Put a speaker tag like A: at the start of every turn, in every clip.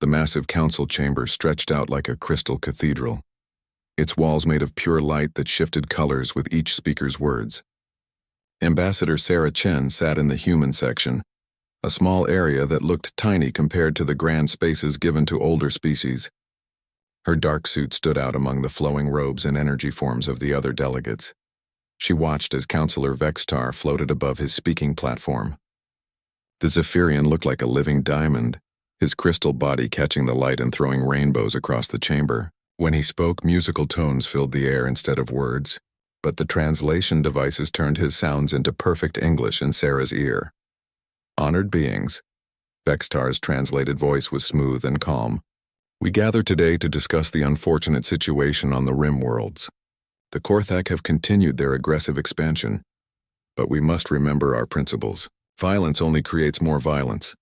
A: The massive council chamber stretched out like a crystal cathedral, its walls made of pure light that shifted colors with each speaker's words. Ambassador Sarah Chen sat in the human section, a small area that looked tiny compared to the grand spaces given to older species. Her dark suit stood out among the flowing robes and energy forms of the other delegates. She watched as Counselor Vextar floated above his speaking platform. The Zephyrian looked like a living diamond, his crystal body catching the light and throwing rainbows across the chamber. When he spoke, musical tones filled the air instead of words, but the translation devices turned his sounds into perfect English in Sarah's ear. Honored beings. Vextar's translated voice was smooth and calm. We gather today to discuss the unfortunate situation on the Rim worlds. The Korthak have continued their aggressive expansion, but we must remember our principles. Violence only creates more violence.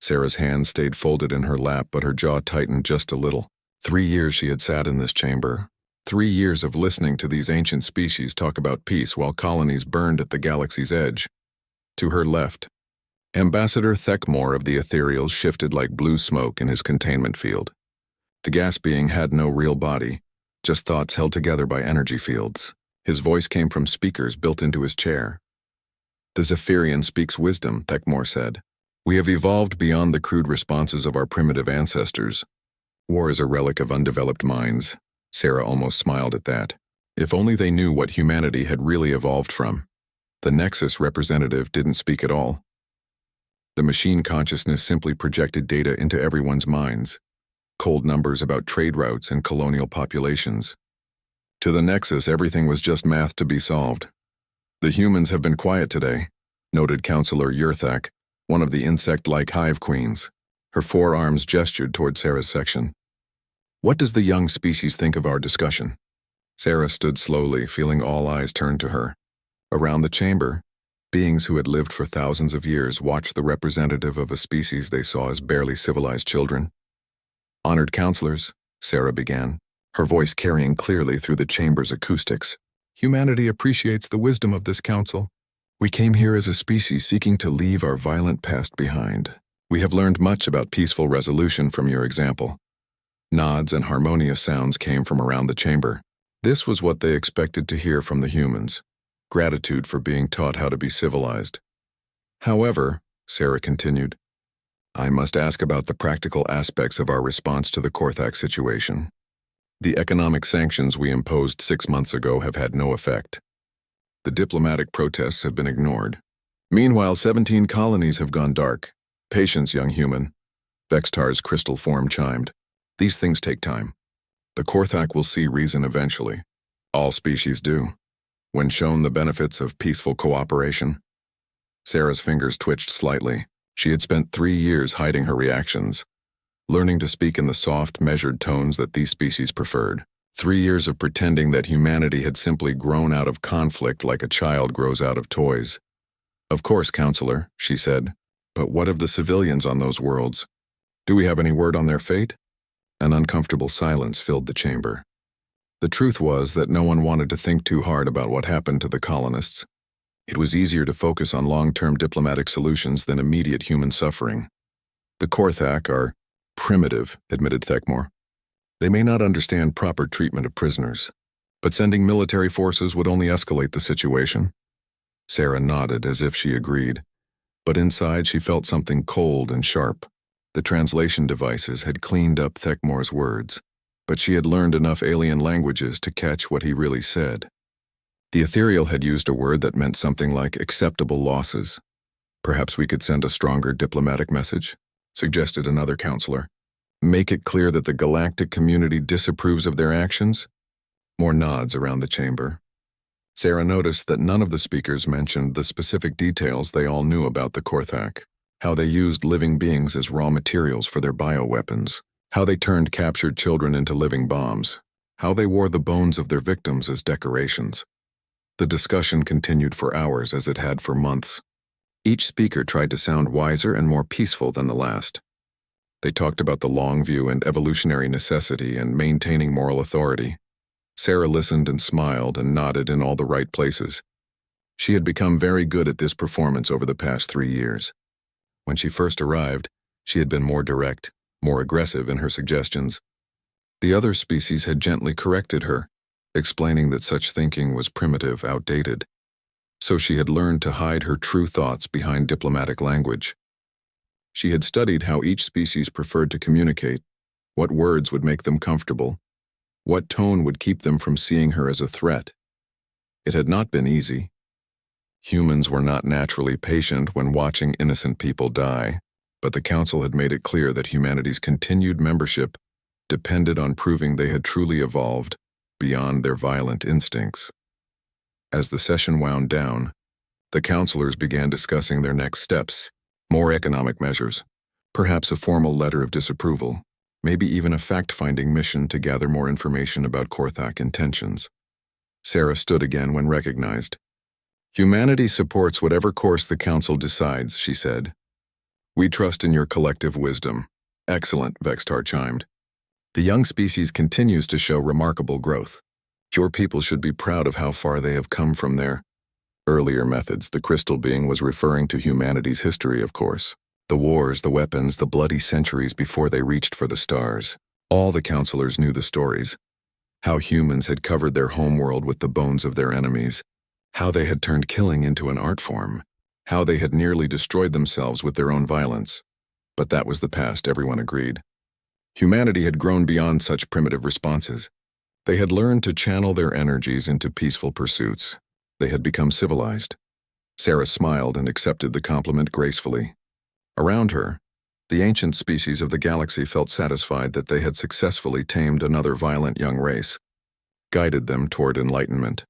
A: Sarah's hands stayed folded in her lap, but her jaw tightened just a little. 3 years she had sat in this chamber. 3 years of listening to these ancient species talk about peace while colonies burned at the galaxy's edge. To her left, Ambassador Thekmore of the Ethereals shifted like blue smoke in his containment field. The gas being had no real body, just thoughts held together by energy fields. His voice came from speakers built into his chair. The Zephyrian speaks wisdom, Thekmore said. We have evolved beyond the crude responses of our primitive ancestors. War is a relic of undeveloped minds. Sarah almost smiled at that. If only they knew what humanity had really evolved from. The Nexus representative didn't speak at all. The machine consciousness simply projected data into everyone's minds. Cold numbers about trade routes and colonial populations. To the Nexus, everything was just math to be solved. The humans have been quiet today, noted Counselor Yurthak, one of the insect-like hive queens. Her forearms gestured toward Sarah's section. What does the young species think of our discussion? Sarah stood slowly, feeling all eyes turned to her. Around the chamber, beings who had lived for thousands of years watched the representative of a species they saw as barely civilized children. Honored counselors, Sarah began, her voice carrying clearly through the chamber's acoustics. Humanity appreciates the wisdom of this council. We came here as a species seeking to leave our violent past behind. We have learned much about peaceful resolution from your example. Nods and harmonious sounds came from around the chamber. This was what they expected to hear from the humans. Gratitude for being taught how to be civilized. However, Sarah continued, I must ask about the practical aspects of our response to the Korthak situation. The economic sanctions we imposed 6 months ago have had no effect. The diplomatic protests have been ignored. Meanwhile, 17 colonies have gone dark. Patience, young human. Vextar's crystal form chimed. These things take time. The Korthak will see reason eventually. All species do, when shown the benefits of peaceful cooperation. Sarah's fingers twitched slightly. She had spent 3 years hiding her reactions, learning to speak in the soft, measured tones that these species preferred. 3 years of pretending that humanity had simply grown out of conflict like a child grows out of toys. Of course, Counselor, she said, but what of the civilians on those worlds? Do we have any word on their fate? An uncomfortable silence filled the chamber. The truth was that no one wanted to think too hard about what happened to the colonists. It was easier to focus on long-term diplomatic solutions than immediate human suffering. The Korthak are primitive, admitted Thekmore. They may not understand proper treatment of prisoners, but sending military forces would only escalate the situation. Sarah nodded as if she agreed, but inside she felt something cold and sharp. The translation devices had cleaned up Thekmore's words, but she had learned enough alien languages to catch what he really said. The ethereal had used a word that meant something like acceptable losses. Perhaps we could send a stronger diplomatic message, suggested another counselor. Make it clear that the galactic community disapproves of their actions? More nods around the chamber. Sarah noticed that none of the speakers mentioned the specific details they all knew about the Korthak, how they used living beings as raw materials for their bioweapons, how they turned captured children into living bombs, how they wore the bones of their victims as decorations. The discussion continued for hours as it had for months. Each speaker tried to sound wiser and more peaceful than the last. They talked about the long view and evolutionary necessity and maintaining moral authority. Sarah listened and smiled and nodded in all the right places. She had become very good at this performance over the past 3 years. When she first arrived, she had been more direct, more aggressive in her suggestions. The other species had gently corrected her, explaining that such thinking was primitive, outdated. So she had learned to hide her true thoughts behind diplomatic language. She had studied how each species preferred to communicate, what words would make them comfortable, what tone would keep them from seeing her as a threat. It had not been easy. Humans were not naturally patient when watching innocent people die, but the Council had made it clear that humanity's continued membership depended on proving they had truly evolved beyond their violent instincts. As the session wound down, the counselors began discussing their next steps, more economic measures, perhaps a formal letter of disapproval, maybe even a fact-finding mission to gather more information about Korthak intentions. Sarah stood again when recognized. "Humanity supports whatever course the Council decides," she said. "We trust in your collective wisdom." "Excellent," Vextar chimed. "The young species continues to show remarkable growth. Your people should be proud of how far they have come from their earlier methods." The crystal being was referring to humanity's history, of course. The wars, the weapons, the bloody centuries before they reached for the stars. All the counselors knew the stories. How humans had covered their homeworld with the bones of their enemies. How they had turned killing into an art form. How they had nearly destroyed themselves with their own violence. But that was the past, everyone agreed. Humanity had grown beyond such primitive responses. They had learned to channel their energies into peaceful pursuits. They had become civilized. Sarah smiled and accepted the compliment gracefully. Around her, the ancient species of the galaxy felt satisfied that they had successfully tamed another violent young race, guided them toward enlightenment.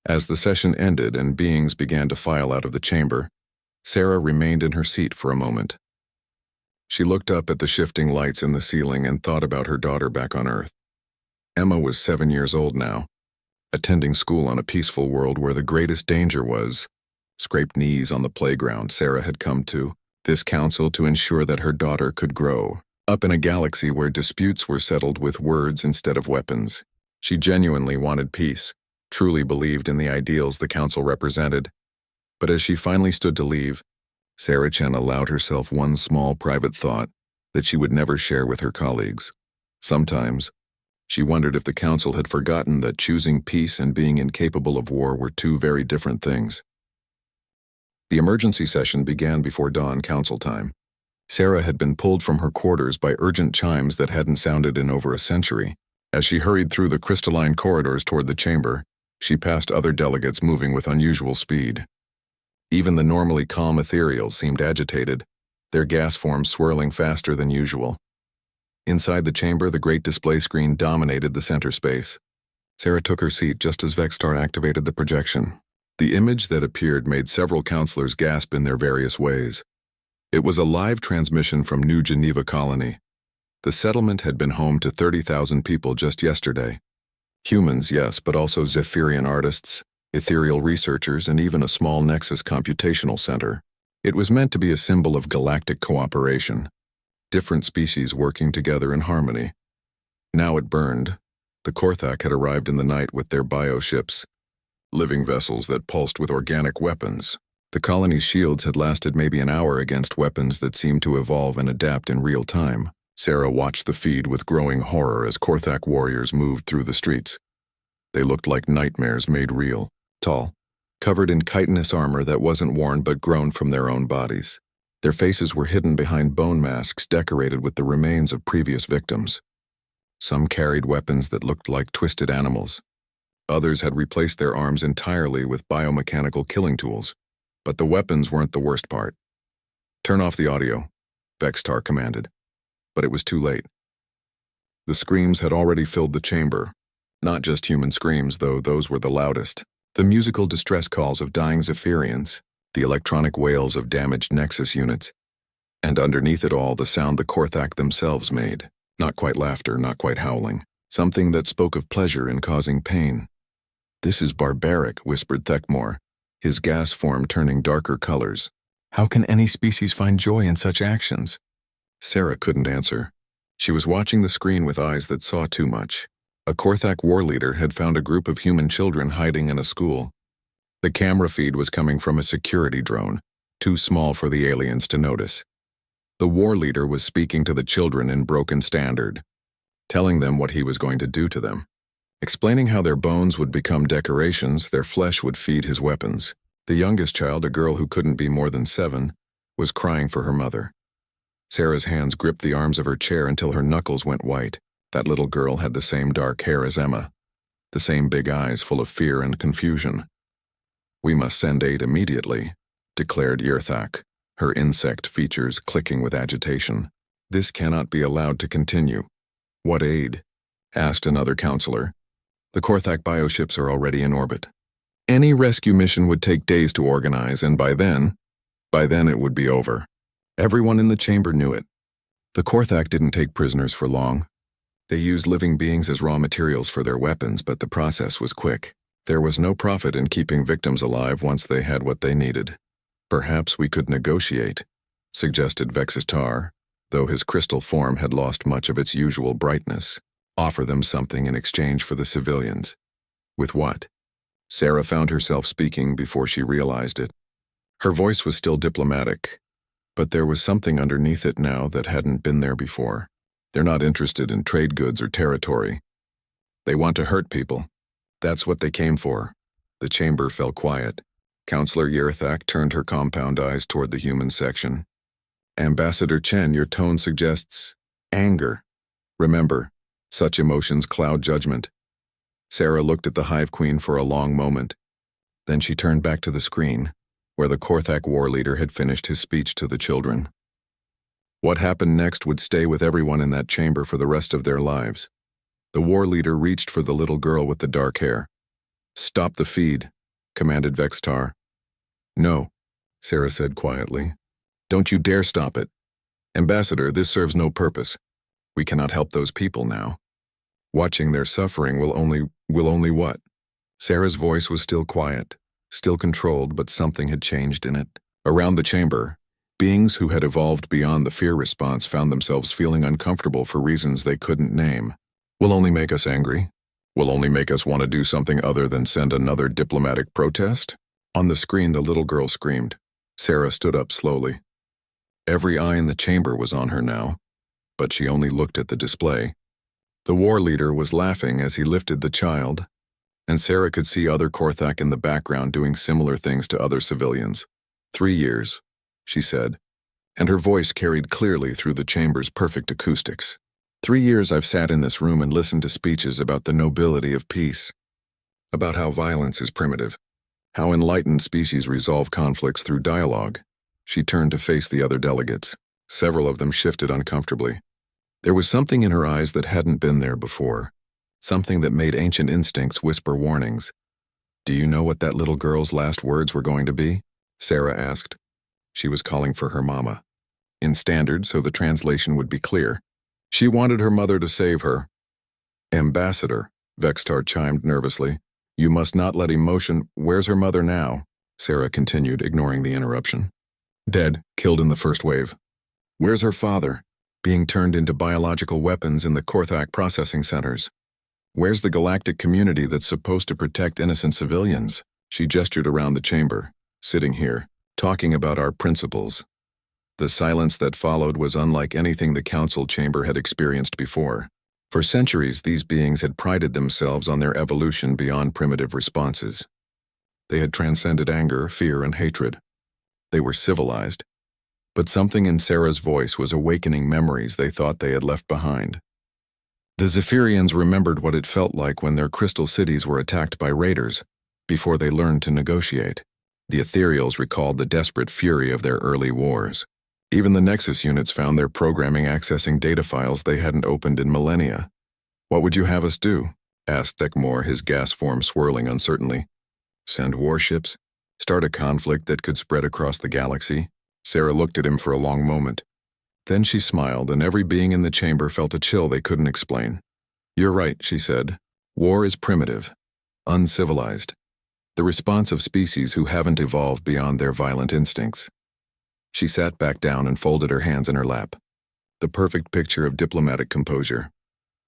A: As the session ended and beings began to file out of the chamber, Sarah remained in her seat for a moment. She looked up at the shifting lights in the ceiling and thought about her daughter back on Earth. Emma was 7 years old now, attending school on a peaceful world where the greatest danger was scraped knees on the playground. Sarah had come to this council to ensure that her daughter could grow up in a galaxy where disputes were settled with words instead of weapons. She genuinely wanted peace, truly believed in the ideals the council represented. But as she finally stood to leave, Sarah Chen allowed herself one small private thought that she would never share with her colleagues. Sometimes, she wondered if the council had forgotten that choosing peace and being incapable of war were two very different things. The emergency session began before dawn council time. Sarah had been pulled from her quarters by urgent chimes that hadn't sounded in over a century. As she hurried through the crystalline corridors toward the chamber, she passed other delegates moving with unusual speed. Even the normally calm ethereals seemed agitated, their gas forms swirling faster than usual. Inside the chamber, the great display screen dominated the center space. Sarah took her seat just as Vextar activated the projection. The image that appeared made several counselors gasp in their various ways. It was a live transmission from New Geneva Colony. The settlement had been home to 30,000 people just yesterday. Humans, yes, but also Zephyrian artists, ethereal researchers, and even a small Nexus computational center. It was meant to be a symbol of galactic cooperation, different species working together in harmony. Now it burned. The Korthak had arrived in the night with their bioships, living vessels that pulsed with organic weapons. The colony's shields had lasted maybe an hour against weapons that seemed to evolve and adapt in real time. Sarah watched the feed with growing horror as Korthak warriors moved through the streets. They looked like nightmares made real, tall, covered in chitinous armor that wasn't worn but grown from their own bodies. Their faces were hidden behind bone masks decorated with the remains of previous victims. Some carried weapons that looked like twisted animals. Others had replaced their arms entirely with biomechanical killing tools. But the weapons weren't the worst part. "Turn off the audio," Vextar commanded. But it was too late. The screams had already filled the chamber. Not just human screams, though those were the loudest. The musical distress calls of dying Zephyrians, the electronic wails of damaged Nexus units, and underneath it all the sound the Korthak themselves made. Not quite laughter, not quite howling. Something that spoke of pleasure in causing pain. "This is barbaric," whispered Thekmor, his gas form turning darker colors. "How can any species find joy in such actions?" Sarah couldn't answer. She was watching the screen with eyes that saw too much. A Korthak war leader had found a group of human children hiding in a school. The camera feed was coming from a security drone, too small for the aliens to notice. The war leader was speaking to the children in broken standard, telling them what he was going to do to them, explaining how their bones would become decorations, their flesh would feed his weapons. The youngest child, a girl who couldn't be more than 7, was crying for her mother. Sarah's hands gripped the arms of her chair until her knuckles went white. That little girl had the same dark hair as Emma, the same big eyes full of fear and confusion. "We must send aid immediately," declared Yirthak, her insect features clicking with agitation. "This cannot be allowed to continue." "What aid?" asked another counselor. "The Korthak bioships are already in orbit. Any rescue mission would take days to organize, and by then it would be over." Everyone in the chamber knew it. The Korthak didn't take prisoners for long. They used living beings as raw materials for their weapons, but the process was quick. There was no profit in keeping victims alive once they had what they needed. "Perhaps we could negotiate," suggested Vexistar, though his crystal form had lost much of its usual brightness. "Offer them something in exchange for the civilians." "With what?" Sarah found herself speaking before she realized it. Her voice was still diplomatic, but there was something underneath it now that hadn't been there before. "They're not interested in trade goods or territory. They want to hurt people. That's what they came for." The chamber fell quiet. Counselor Yirthak turned her compound eyes toward the human section. "Ambassador Chen, your tone suggests anger. Remember, such emotions cloud judgment." Sarah looked at the Hive Queen for a long moment. Then she turned back to the screen, where the Korthak war leader had finished his speech to the children. What happened next would stay with everyone in that chamber for the rest of their lives. The war leader reached for the little girl with the dark hair. "Stop the feed," commanded Vextar. "No," Sarah said quietly. "Don't you dare stop it. Ambassador, this serves no purpose. We cannot help those people now. Watching their suffering will only what?" Sarah's voice was still quiet, still controlled, but something had changed in it. Around the chamber, beings who had evolved beyond the fear response found themselves feeling uncomfortable for reasons they couldn't name. "Will only make us angry? Will only make us want to do something other than send another diplomatic protest?" On the screen, the little girl screamed. Sarah stood up slowly. Every eye in the chamber was on her now, but she only looked at the display. The war leader was laughing as he lifted the child, and Sarah could see other Korthak in the background doing similar things to other civilians. 3 years, she said, and her voice carried clearly through the chamber's perfect acoustics. 3 years I've sat in this room and listened to speeches about the nobility of peace, about how violence is primitive, how enlightened species resolve conflicts through dialogue. She turned to face the other delegates. Several of them shifted uncomfortably. There was something in her eyes that hadn't been there before, something that made ancient instincts whisper warnings. "Do you know what that little girl's last words were going to be?" Sarah asked. She was calling for her mama. In standard, so the translation would be clear. She wanted her mother to save her. "Ambassador," Vextar chimed nervously, "you must not let emotion—" "Where's her mother now?" Sarah continued, ignoring the interruption. "Dead, killed in the first wave." "Where's her father?" "Being turned into biological weapons in the Korthak processing centers." "Where's the galactic community that's supposed to protect innocent civilians?" She gestured around the chamber. "Sitting here, talking about our principles." The silence that followed was unlike anything the council chamber had experienced before. For centuries, these beings had prided themselves on their evolution beyond primitive responses. They had transcended anger, fear, and hatred. They were civilized. But something in Sarah's voice was awakening memories they thought they had left behind. The Zephyrians remembered what it felt like when their crystal cities were attacked by raiders, before they learned to negotiate. The Ethereals recalled the desperate fury of their early wars. Even the Nexus units found their programming accessing data files they hadn't opened in millennia. "What would you have us do?" asked Thekmor, his gas form swirling uncertainly. "Send warships? Start a conflict that could spread across the galaxy?" Sarah looked at him for a long moment. Then she smiled, and every being in the chamber felt a chill they couldn't explain. "You're right," she said. "War is primitive, uncivilized, the response of species who haven't evolved beyond their violent instincts." She sat back down and folded her hands in her lap. The perfect picture of diplomatic composure.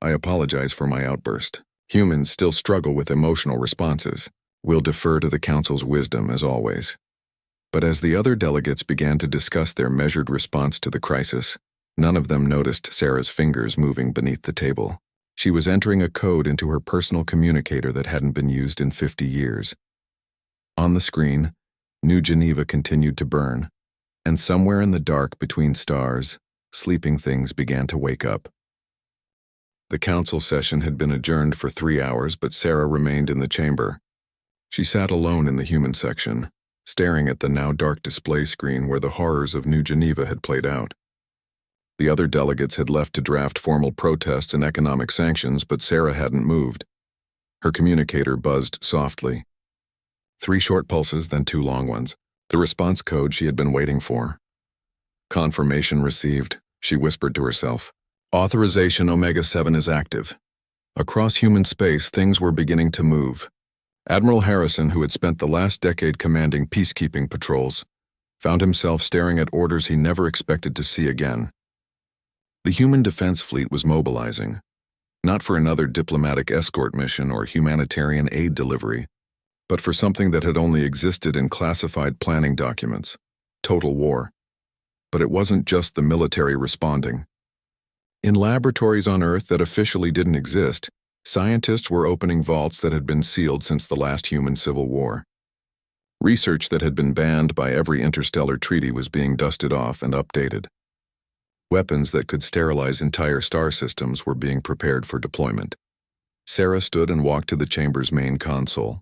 A: "I apologize for my outburst. Humans still struggle with emotional responses. We'll defer to the Council's wisdom as always." But as the other delegates began to discuss their measured response to the crisis, none of them noticed Sarah's fingers moving beneath the table. She was entering a code into her personal communicator that hadn't been used in 50 years. On the screen, New Geneva continued to burn, and somewhere in the dark between stars, sleeping things began to wake up. The council session had been adjourned for 3 hours, but Sarah remained in the chamber. She sat alone in the human section, staring at the now dark display screen where the horrors of New Geneva had played out. The other delegates had left to draft formal protests and economic sanctions, but Sarah hadn't moved. Her communicator buzzed softly. 3 short pulses, then 2 long ones. The response code she had been waiting for. Confirmation received, she whispered to herself. Authorization Omega-7 is active. Across human space, things were beginning to move. Admiral Harrison, who had spent the last decade commanding peacekeeping patrols, found himself staring at orders he never expected to see again. The human defense fleet was mobilizing, not for another diplomatic escort mission or humanitarian aid delivery, but for something that had only existed in classified planning documents: total war. But it wasn't just the military responding. In laboratories on Earth that officially didn't exist, scientists were opening vaults that had been sealed since the last human civil war. Research that had been banned by every interstellar treaty was being dusted off and updated. Weapons that could sterilize entire star systems were being prepared for deployment. Sarah stood and walked to the chamber's main console.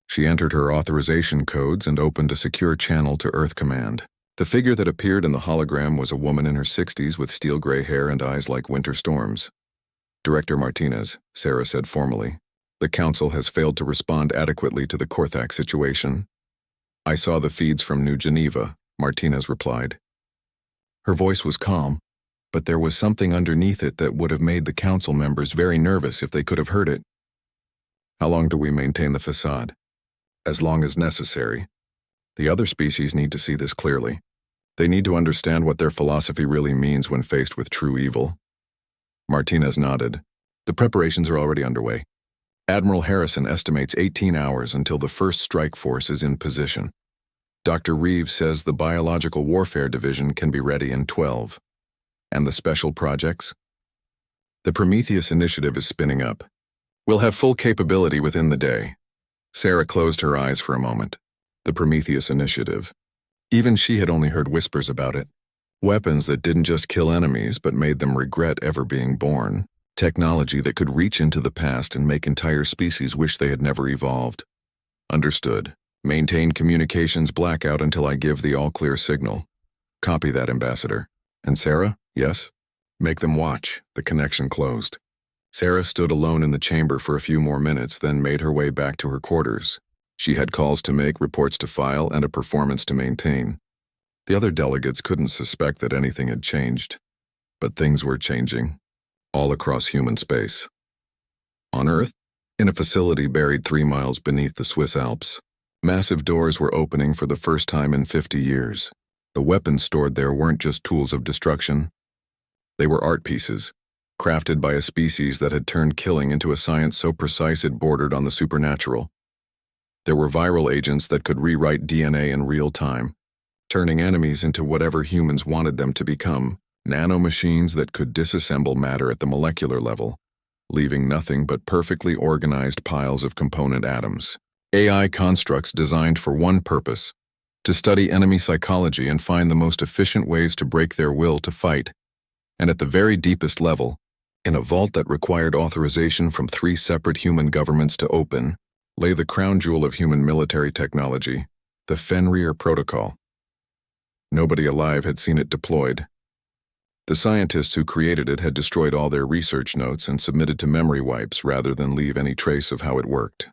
A: She entered her authorization codes and opened a secure channel to Earth Command. The figure that appeared in the hologram was a woman in her 60s with steel gray hair and eyes like winter storms. Director Martinez, Sarah said formally. The Council has failed to respond adequately to the Korthak situation. I saw the feeds from New Geneva, Martinez replied. Her voice was calm, but there was something underneath it that would have made the Council members very nervous if they could have heard it. How long do we maintain the facade? As long as necessary. The other species need to see this clearly. They need to understand what their philosophy really means when faced with true evil. Martinez nodded. The preparations are already underway. Admiral Harrison estimates 18 hours until the first strike force is in position. Dr. Reeves says the Biological Warfare Division can be ready in 12. And the special projects? The Prometheus initiative is spinning up. We'll have full capability within the day. Sarah closed her eyes for a moment. The Prometheus initiative. Even she had only heard whispers about it. Weapons that didn't just kill enemies but made them regret ever being born. Technology that could reach into the past and make entire species wish they had never evolved. Understood. Maintain communications blackout until I give the all-clear signal. Copy that, Ambassador. And Sarah? Yes? Make them watch. The connection closed. Sarah stood alone in the chamber for a few more minutes, then made her way back to her quarters. She had calls to make, reports to file, and a performance to maintain. The other delegates couldn't suspect that anything had changed. But things were changing, all across human space. On Earth, in a facility buried 3 miles beneath the Swiss Alps, massive doors were opening for the first time in 50 years. The weapons stored there weren't just tools of destruction. They were art pieces, crafted by a species that had turned killing into a science so precise it bordered on the supernatural. There were viral agents that could rewrite DNA in real time, turning enemies into whatever humans wanted them to become, nanomachines that could disassemble matter at the molecular level, leaving nothing but perfectly organized piles of component atoms. AI constructs designed for one purpose: to study enemy psychology and find the most efficient ways to break their will to fight. And at the very deepest level, in a vault that required authorization from 3 separate human governments to open, lay the crown jewel of human military technology, the Fenrir Protocol. Nobody alive had seen it deployed. The scientists who created it had destroyed all their research notes and submitted to memory wipes rather than leave any trace of how it worked.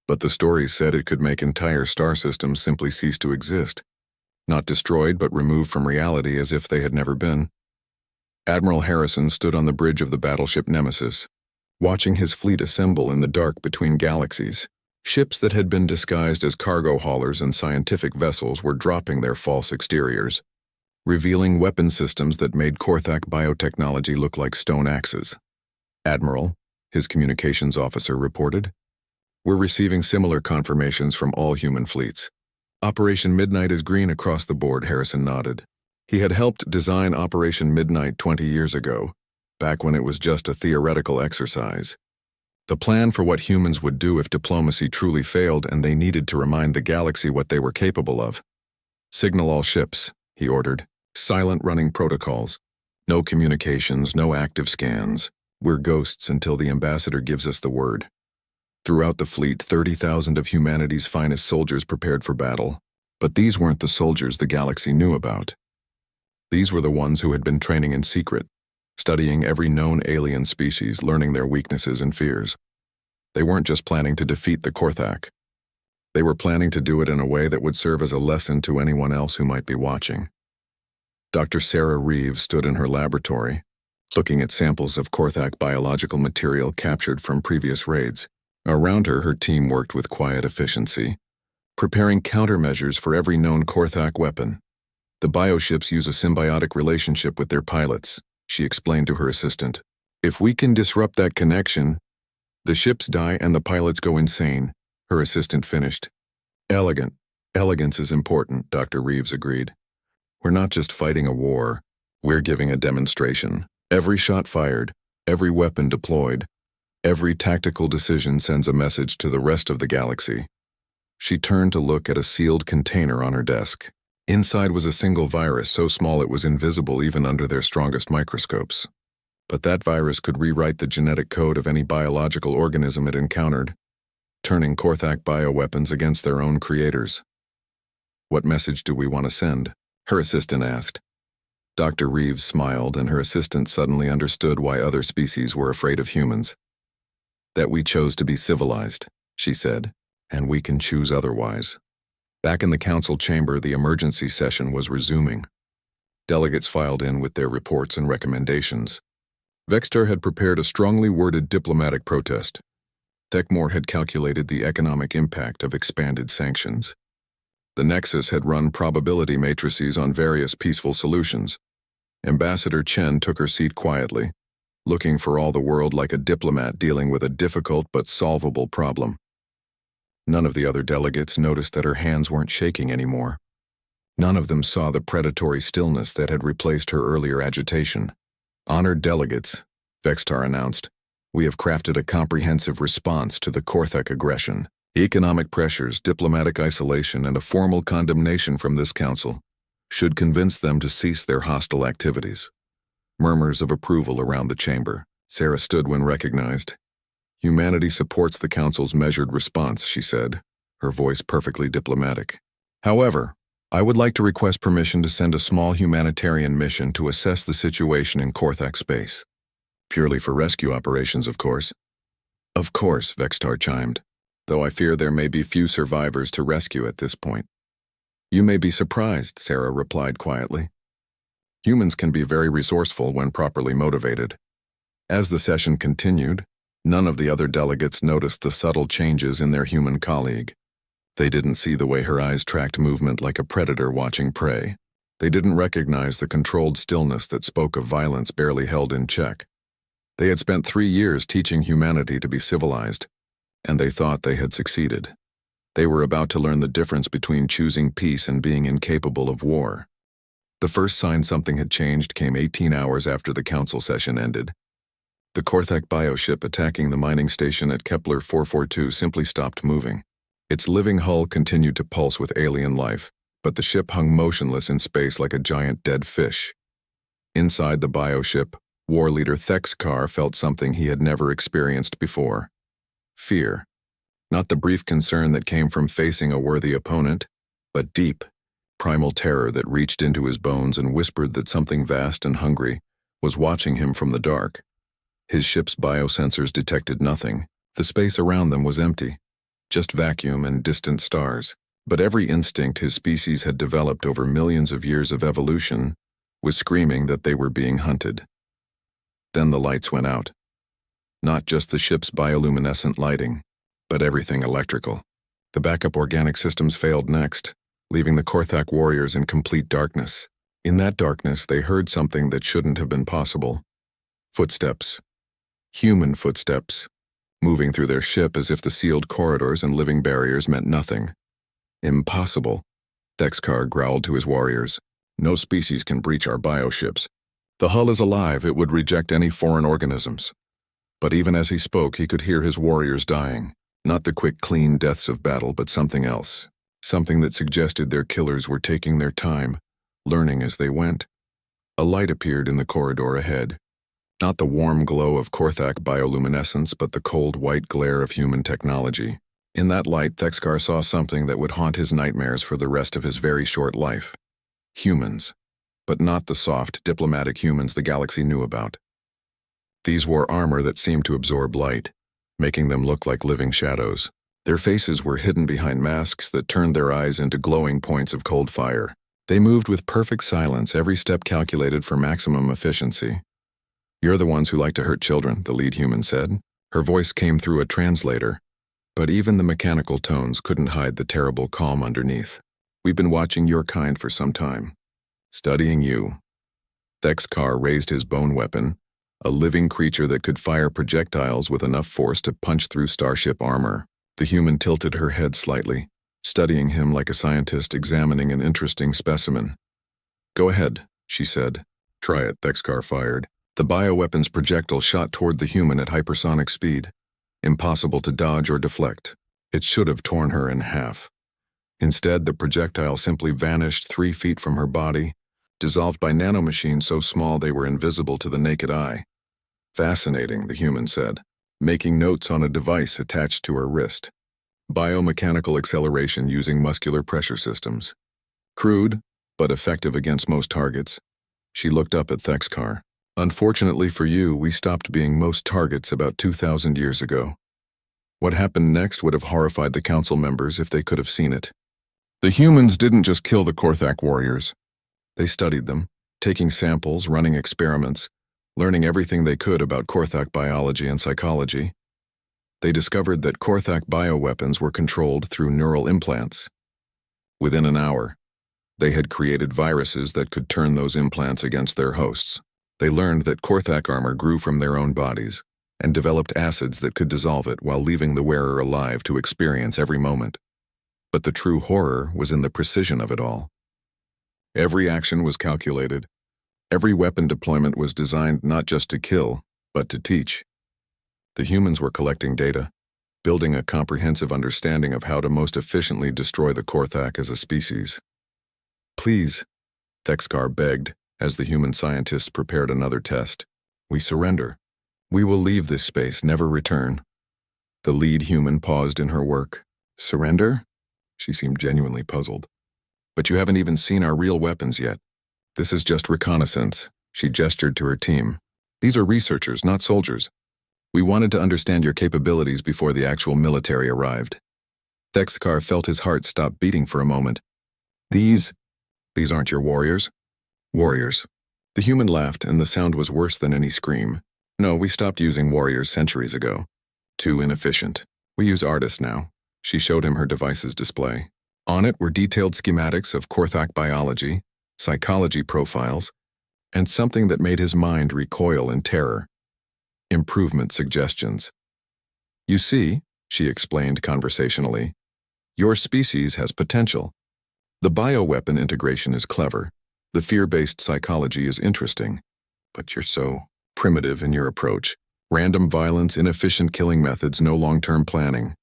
A: But the stories said it could make entire star systems simply cease to exist, not destroyed but removed from reality as if they had never been. Admiral Harrison stood on the bridge of the battleship Nemesis, watching his fleet assemble in the dark between galaxies. Ships that had been disguised as cargo haulers and scientific vessels were dropping their false exteriors, revealing weapon systems that made Korthak biotechnology look like stone axes. Admiral, his communications officer reported, we're receiving similar confirmations from all human fleets. Operation Midnight is green across the board, Harrison nodded. He had helped design Operation Midnight 20 years ago, back when it was just a theoretical exercise. The plan for what humans would do if diplomacy truly failed and they needed to remind the galaxy what they were capable of. Signal all ships, he ordered. Silent running protocols. No communications, no active scans. We're ghosts until the ambassador gives us the word. Throughout the fleet, 30,000 of humanity's finest soldiers prepared for battle. But these weren't the soldiers the galaxy knew about. These were the ones who had been training in secret, studying every known alien species, learning their weaknesses and fears. They weren't just planning to defeat the Korthak. They were planning to do it in a way that would serve as a lesson to anyone else who might be watching. Dr. Sarah Reeves stood in her laboratory, looking at samples of Korthak biological material captured from previous raids. Around her, her team worked with quiet efficiency, preparing countermeasures for every known Korthak weapon. The bioships use a symbiotic relationship with their pilots, she explained to her assistant. If we can disrupt that connection, the ships die and the pilots go insane, her assistant finished. Elegant. Elegance is important, Dr. Reeves agreed. We're not just fighting a war, we're giving a demonstration. Every shot fired, every weapon deployed, every tactical decision sends a message to the rest of the galaxy. She turned to look at a sealed container on her desk. Inside was a single virus so small it was invisible even under their strongest microscopes. But that virus could rewrite the genetic code of any biological organism it encountered, turning Korthak bioweapons against their own creators. What message do we want to send? Her assistant asked. Dr. Reeves smiled, and her assistant suddenly understood why other species were afraid of humans. That we chose to be civilized, she said, and we can choose otherwise. Back in the council chamber, the emergency session was resuming. Delegates filed in with their reports and recommendations. Vextar had prepared a strongly worded diplomatic protest. Thekmore had calculated the economic impact of expanded sanctions. The Nexus had run probability matrices on various peaceful solutions. Ambassador Chen took her seat quietly, looking for all the world like a diplomat dealing with a difficult but solvable problem. None of the other delegates noticed that her hands weren't shaking anymore. None of them saw the predatory stillness that had replaced her earlier agitation. Honored delegates, Vextar announced, we have crafted a comprehensive response to the Korthak aggression. Economic pressures, diplomatic isolation, and a formal condemnation from this council should convince them to cease their hostile activities. Murmurs of approval around the chamber. Sarah stood when recognized. Humanity supports the council's measured response, she said, her voice perfectly diplomatic. However, I would like to request permission to send a small humanitarian mission to assess the situation in Korthak space. Purely for rescue operations, of course. Of course, Vextar chimed, though I fear there may be few survivors to rescue at this point. You may be surprised, Sarah replied quietly. Humans can be very resourceful when properly motivated. As the session continued, none of the other delegates noticed the subtle changes in their human colleague. They didn't see the way her eyes tracked movement like a predator watching prey. They didn't recognize the controlled stillness that spoke of violence barely held in check. They had spent 3 years teaching humanity to be civilized, and they thought they had succeeded. They were about to learn the difference between choosing peace and being incapable of war. The first sign something had changed came 18 hours after the council session ended. The Korthak bioship attacking the mining station at Kepler 442 simply stopped moving. Its living hull continued to pulse with alien life, but the ship hung motionless in space like a giant dead fish. Inside the bioship, War Leader Thek's car felt something he had never experienced before. Fear. Not the brief concern that came from facing a worthy opponent, but deep, primal terror that reached into his bones and whispered that something vast and hungry was watching him from the dark. His ship's biosensors detected nothing. The space around them was empty, just vacuum and distant stars. But every instinct his species had developed over millions of years of evolution was screaming that they were being hunted. Then the lights went out. Not just the ship's bioluminescent lighting, but everything electrical. The backup organic systems failed next, leaving the Korthak warriors in complete darkness. In that darkness, they heard something that shouldn't have been possible. Footsteps. Human footsteps, moving through their ship as if the sealed corridors and living barriers meant nothing. Impossible, Dexcar growled to his warriors. No species can breach our bioships. The hull is alive, it would reject any foreign organisms. But even as he spoke, he could hear his warriors dying. Not the quick, clean deaths of battle, but something else. Something that suggested their killers were taking their time, learning as they went. A light appeared in the corridor ahead. Not the warm glow of Korthak bioluminescence, but the cold white glare of human technology. In that light, Thexcar saw something that would haunt his nightmares for the rest of his very short life. Humans. But not the soft, diplomatic humans the galaxy knew about. These wore armor that seemed to absorb light, making them look like living shadows. Their faces were hidden behind masks that turned their eyes into glowing points of cold fire. They moved with perfect silence, every step calculated for maximum efficiency. "You're the ones who like to hurt children," the lead human said. Her voice came through a translator, but even the mechanical tones couldn't hide the terrible calm underneath. "We've been watching your kind for some time. Studying you." Thexcar raised his bone weapon, a living creature that could fire projectiles with enough force to punch through starship armor. The human tilted her head slightly, studying him like a scientist examining an interesting specimen. "Go ahead," she said. "Try it," Thexcar fired. The bioweapon's projectile shot toward the human at hypersonic speed. Impossible to dodge or deflect. It should have torn her in half. Instead, the projectile simply vanished 3 feet from her body, dissolved by nanomachines so small they were invisible to the naked eye. "Fascinating," the human said, making notes on a device attached to her wrist. "Biomechanical acceleration using muscular pressure systems. Crude, but effective against most targets." She looked up at Thexcar. "Unfortunately for you, we stopped being most targets about 2,000 years ago." What happened next would have horrified the council members if they could have seen it. The humans didn't just kill the Korthak warriors. They studied them, taking samples, running experiments, learning everything they could about Korthak biology and psychology. They discovered that Korthak bioweapons were controlled through neural implants. Within an hour, they had created viruses that could turn those implants against their hosts. They learned that Korthak armor grew from their own bodies, and developed acids that could dissolve it while leaving the wearer alive to experience every moment. But the true horror was in the precision of it all. Every action was calculated. Every weapon deployment was designed not just to kill, but to teach. The humans were collecting data, building a comprehensive understanding of how to most efficiently destroy the Korthak as a species. "Please," Thexcar begged, as the human scientists prepared another test. "We surrender. We will leave this space, never return." The lead human paused in her work. "Surrender?" She seemed genuinely puzzled. "But you haven't even seen our real weapons yet. This is just reconnaissance." She gestured to her team. "These are researchers, not soldiers. We wanted to understand your capabilities before the actual military arrived." Thexcar felt his heart stop beating for a moment. These aren't your warriors?" "Warriors." The human laughed, and the sound was worse than any scream. "No, we stopped using warriors centuries ago. Too inefficient. We use artists now." She showed him her device's display. On it were detailed schematics of Korthak biology, psychology profiles, and something that made his mind recoil in terror. Improvement suggestions. "You see," she explained conversationally, "your species has potential. The bioweapon integration is clever. The fear-based psychology is interesting. But you're so primitive in your approach. Random violence, inefficient killing methods, no long-term planning."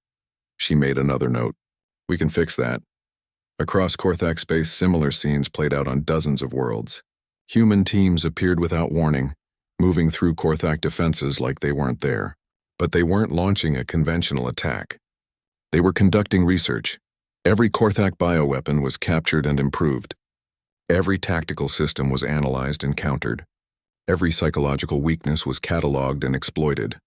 A: She made another note. "We can fix that." Across Korthak space, similar scenes played out on dozens of worlds. Human teams appeared without warning, moving through Korthak defenses like they weren't there. But they weren't launching a conventional attack. They were conducting research. Every Korthak bioweapon was captured and improved. Every tactical system was analyzed and countered. Every psychological weakness was cataloged and exploited.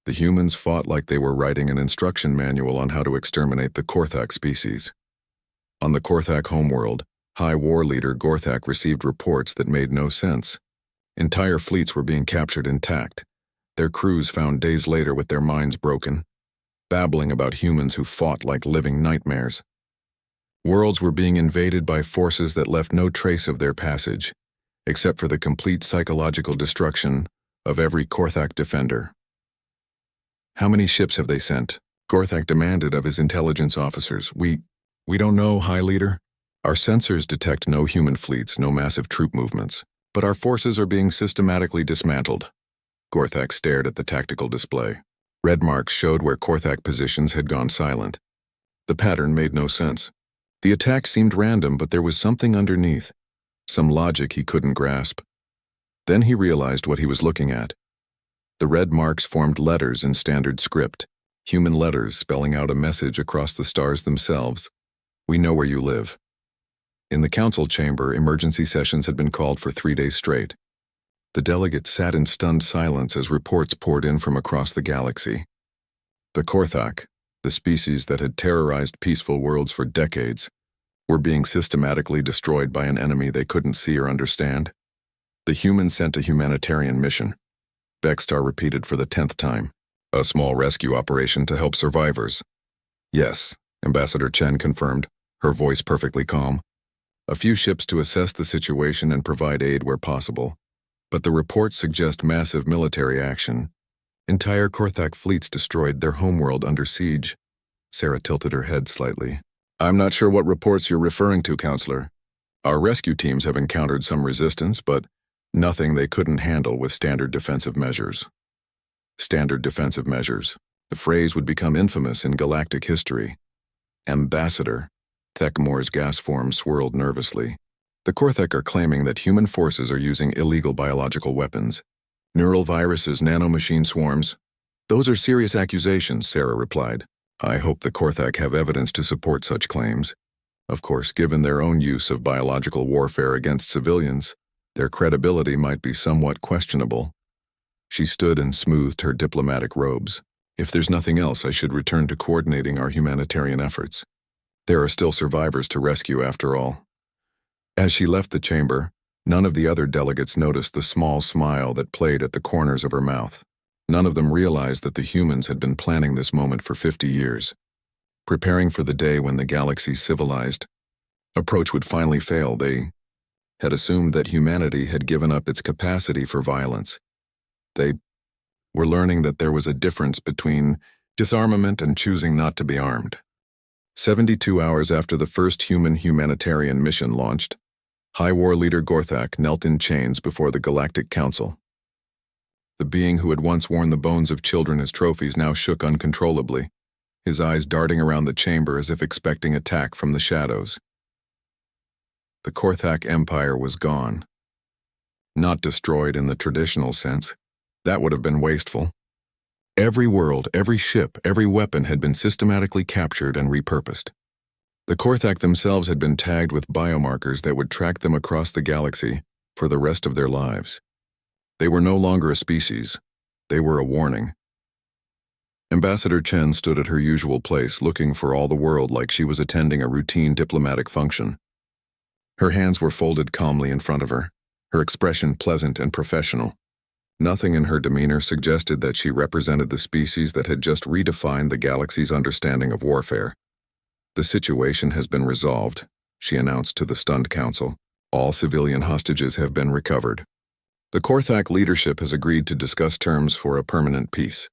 A: The humans fought like they were writing an instruction manual on how to exterminate the Korthak species. On the Korthak homeworld, High War Leader Gorthak received reports that made no sense. Entire fleets were being captured intact, their crews found days later with their minds broken, babbling about humans who fought like living nightmares. Worlds were being invaded by forces that left no trace of their passage, except for the complete psychological destruction of every Korthak defender. "How many ships have they sent?" Gorthak demanded of his intelligence officers. We don't know, High Leader. Our sensors detect no human fleets, no massive troop movements, but our forces are being systematically dismantled. Gorthak stared at the tactical display. Red marks showed where Gorthak positions had gone silent. The pattern made no sense. The attack seemed random, but there was something underneath, some logic he couldn't grasp. Then he realized what he was looking at. The red marks formed letters in standard script, human letters spelling out a message across the stars themselves. We know where you live. In the council chamber, emergency sessions had been called for 3 days straight. The delegates sat in stunned silence as reports poured in from across the galaxy. The Gorthak, the species that had terrorized peaceful worlds for decades, were being systematically destroyed by an enemy they couldn't see or understand. The humans sent a humanitarian mission. Vextar repeated for the 10th time. A small rescue operation to help survivors. Yes, Ambassador Chen confirmed, her voice perfectly calm. A few ships to assess the situation and provide aid where possible. But the reports suggest massive military action. Entire Gorthak fleets destroyed, their homeworld under siege. Sarah tilted her head slightly. I'm not sure what reports you're referring to, Counselor. Our rescue teams have encountered some resistance, but nothing they couldn't handle with standard defensive measures. Standard defensive measures. The phrase would become infamous in galactic history. Ambassador. Thekmore's gas form swirled nervously. The Gorthak are claiming that human forces are using illegal biological weapons. Neural viruses, nanomachine swarms. Those are serious accusations, Sarah replied. I hope the Gorthak have evidence to support such claims. Of course, given their own use of biological warfare against civilians, their credibility might be somewhat questionable. She stood and smoothed her diplomatic robes. If there's nothing else, I should return to coordinating our humanitarian efforts. There are still survivors to rescue after all. As she left the chamber, none of the other delegates noticed the small smile that played at the corners of her mouth. None of them realized that the humans had been planning this moment for 50 years, preparing for the day when the galaxy's civilized approach would finally fail. They had assumed that humanity had given up its capacity for violence. They were learning that there was a difference between disarmament and choosing not to be armed. 72 hours after the first humanitarian mission launched, High War leader Gorthak knelt in chains before the Galactic Council. The being who had once worn the bones of children as trophies now shook uncontrollably, his eyes darting around the chamber as if expecting attack from the shadows. The Gorthak Empire was gone. Not destroyed in the traditional sense. That would have been wasteful. Every world, every ship, every weapon had been systematically captured and repurposed. The Gorthak themselves had been tagged with biomarkers that would track them across the galaxy for the rest of their lives. They were no longer a species. They were a warning. Ambassador Chen stood at her usual place, looking for all the world like she was attending a routine diplomatic function. Her hands were folded calmly in front of her, her expression pleasant and professional. Nothing in her demeanor suggested that she represented the species that had just redefined the galaxy's understanding of warfare. The situation has been resolved, she announced to the stunned council. All civilian hostages have been recovered. The Gorthak leadership has agreed to discuss terms for a permanent peace.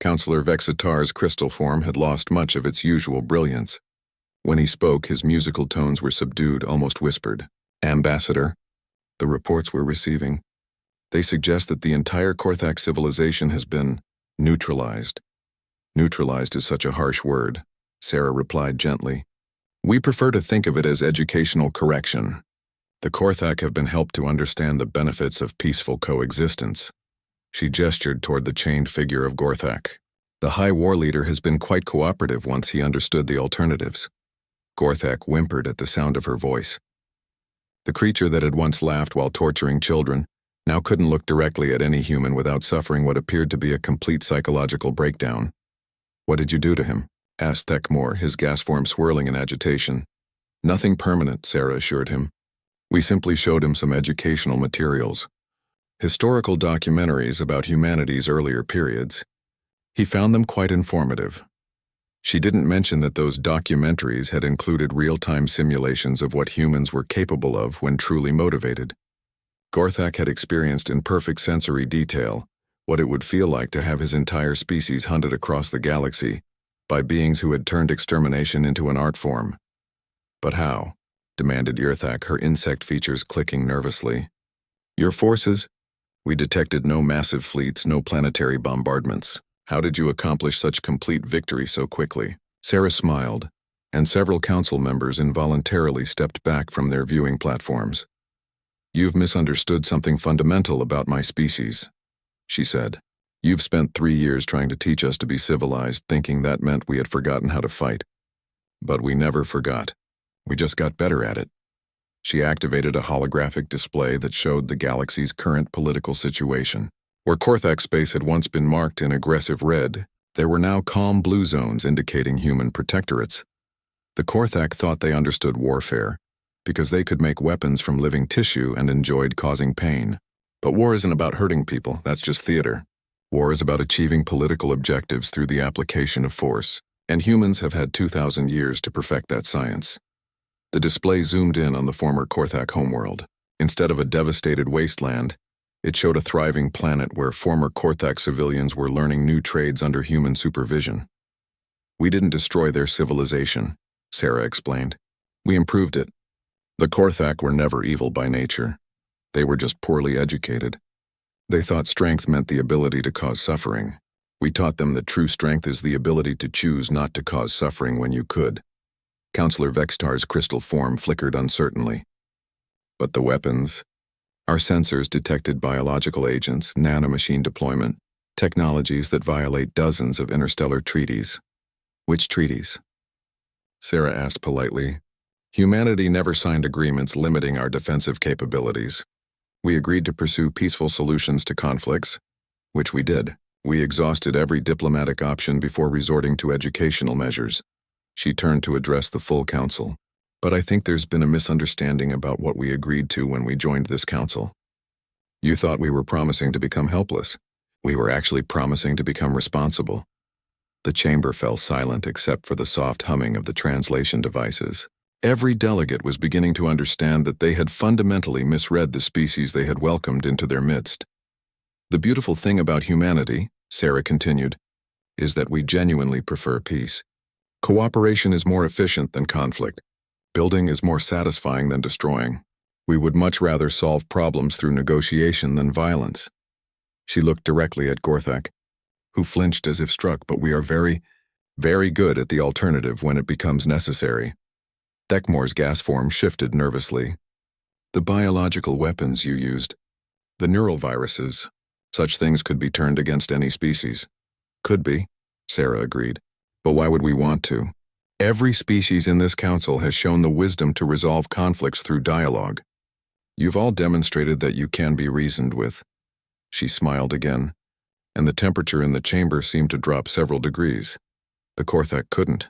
A: Councillor Vexitar's crystal form had lost much of its usual brilliance. When he spoke, his musical tones were subdued, almost whispered. Ambassador, the reports we're receiving. They suggest that the entire Gorthak civilization has been neutralized. Neutralized is such a harsh word, Sarah replied gently. We prefer to think of it as educational correction. The Gorthak have been helped to understand the benefits of peaceful coexistence. She gestured toward the chained figure of Gorthak. The High War leader has been quite cooperative once he understood the alternatives. Gorthak whimpered at the sound of her voice. The creature that had once laughed while torturing children now couldn't look directly at any human without suffering what appeared to be a complete psychological breakdown. What did you do to him? Asked Thekmore, his gas form swirling in agitation. Nothing permanent, Sarah assured him. We simply showed him some educational materials. Historical documentaries about humanity's earlier periods. He found them quite informative. She didn't mention that those documentaries had included real-time simulations of what humans were capable of when truly motivated. Gorthak had experienced in perfect sensory detail what it would feel like to have his entire species hunted across the galaxy by beings who had turned extermination into an art form. But how? Demanded Earthak, her insect features clicking nervously. Your forces? We detected no massive fleets, no planetary bombardments. How did you accomplish such complete victory so quickly? Sarah smiled, and several council members involuntarily stepped back from their viewing platforms. You've misunderstood something fundamental about my species, she said. You've spent 3 years trying to teach us to be civilized, thinking that meant we had forgotten how to fight. But we never forgot. We just got better at it. She activated a holographic display that showed the galaxy's current political situation. Where Korthak space had once been marked in aggressive red, there were now calm blue zones indicating human protectorates. The Korthak thought they understood warfare, because they could make weapons from living tissue and enjoyed causing pain. But war isn't about hurting people, that's just theater. War is about achieving political objectives through the application of force, and humans have had 2,000 years to perfect that science. The display zoomed in on the former Korthak homeworld. Instead of a devastated wasteland, it showed a thriving planet where former Korthak civilians were learning new trades under human supervision. We didn't destroy their civilization, Sarah explained. We improved it. The Korthak were never evil by nature. They were just poorly educated. They thought strength meant the ability to cause suffering. We taught them that true strength is the ability to choose not to cause suffering when you could. Counselor Vextar's crystal form flickered uncertainly. But the weapons? Our sensors detected biological agents, nanomachine deployment, technologies that violate dozens of interstellar treaties. Which treaties? Sarah asked politely. Humanity never signed agreements limiting our defensive capabilities. We agreed to pursue peaceful solutions to conflicts, which we did. We exhausted every diplomatic option before resorting to educational measures. She turned to address the full council. But I think there's been a misunderstanding about what we agreed to when we joined this council. You thought we were promising to become helpless. We were actually promising to become responsible. The chamber fell silent except for the soft humming of the translation devices. Every delegate was beginning to understand that they had fundamentally misread the species they had welcomed into their midst. The beautiful thing about humanity, Sarah continued, is that we genuinely prefer peace. Cooperation is more efficient than conflict. Building is more satisfying than destroying. We would much rather solve problems through negotiation than violence. She looked directly at Korthak, who flinched as if struck, but we are very, very good at the alternative when it becomes necessary. Deckmore's gas form shifted nervously. The biological weapons you used, the neural viruses, such things could be turned against any species. Could be, Sarah agreed. But why would we want to? Every species in this council has shown the wisdom to resolve conflicts through dialogue. You've all demonstrated that you can be reasoned with. She smiled again, and the temperature in the chamber seemed to drop several degrees. The Korthak couldn't.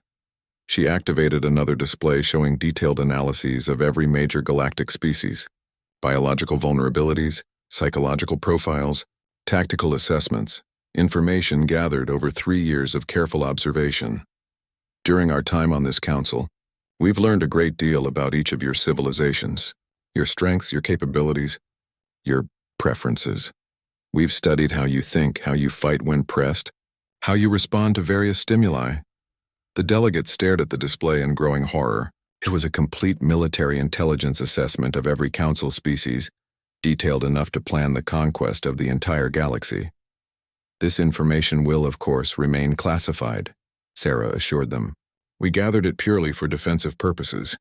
A: She activated another display showing detailed analyses of every major galactic species, biological vulnerabilities, psychological profiles, tactical assessments, information gathered over 3 years of careful observation. During our time on this council, we've learned a great deal about each of your civilizations, your strengths, your capabilities, your preferences. We've studied how you think, how you fight when pressed, how you respond to various stimuli. The delegates stared at the display in growing horror. It was a complete military intelligence assessment of every council species, detailed enough to plan the conquest of the entire galaxy. This information will, of course, remain classified, Sarah assured them. We gathered it purely for defensive purposes,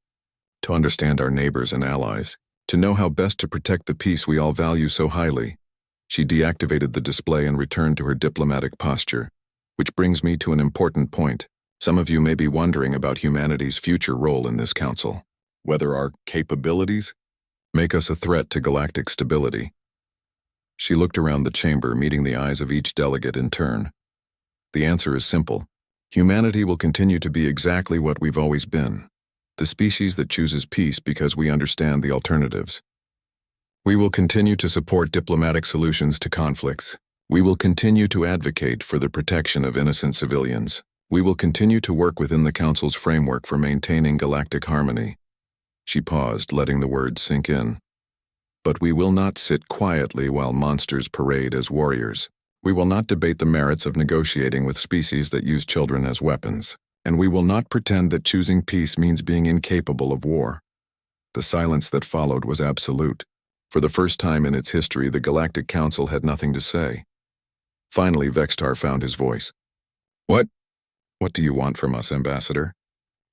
A: to understand our neighbors and allies, to know how best to protect the peace we all value so highly. She deactivated the display and returned to her diplomatic posture, which brings me to an important point. Some of you may be wondering about humanity's future role in this council, whether our capabilities make us a threat to galactic stability. She looked around the chamber, meeting the eyes of each delegate in turn. The answer is simple. Humanity will continue to be exactly what we've always been, the species that chooses peace because we understand the alternatives. We will continue to support diplomatic solutions to conflicts. We will continue to advocate for the protection of innocent civilians. We will continue to work within the Council's framework for maintaining galactic harmony. She paused, letting the words sink in. But we will not sit quietly while monsters parade as warriors. We will not debate the merits of negotiating with species that use children as weapons. And we will not pretend that choosing peace means being incapable of war. The silence that followed was absolute. For the first time in its history, the Galactic Council had nothing to say. Finally, Vextar found his voice. What? What do you want from us, Ambassador?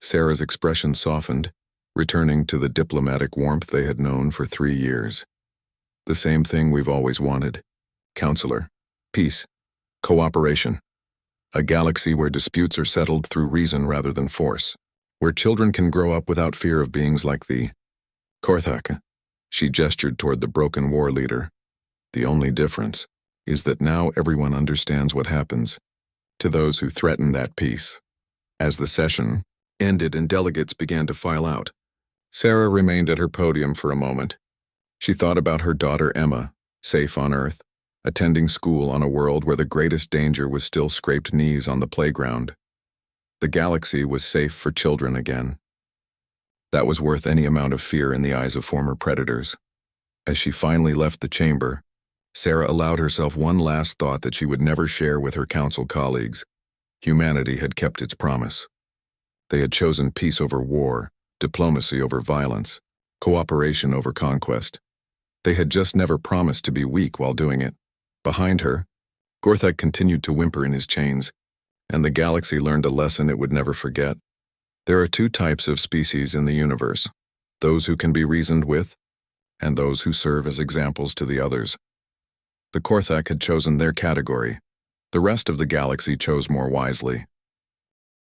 A: Sarah's expression softened, returning to the diplomatic warmth they had known for 3 years. The same thing we've always wanted. Counselor. Peace. Cooperation. A galaxy where disputes are settled through reason rather than force. Where children can grow up without fear of beings like the Korthak. She gestured toward the broken war leader. The only difference is that now everyone understands what happens to those who threaten that peace. As the session ended and delegates began to file out, Sarah remained at her podium for a moment. She thought about her daughter Emma, safe on Earth, attending school on a world where the greatest danger was still scraped knees on the playground. The galaxy was safe for children again. That was worth any amount of fear in the eyes of former predators. As she finally left the chamber, Sarah allowed herself one last thought that she would never share with her council colleagues. Humanity had kept its promise. They had chosen peace over war, diplomacy over violence, cooperation over conquest. They had just never promised to be weak while doing it. Behind her, Gorthak continued to whimper in his chains, and the galaxy learned a lesson it would never forget. There are 2 types of species in the universe, those who can be reasoned with, and those who serve as examples to the others. The Korthak had chosen their category. The rest of the galaxy chose more wisely.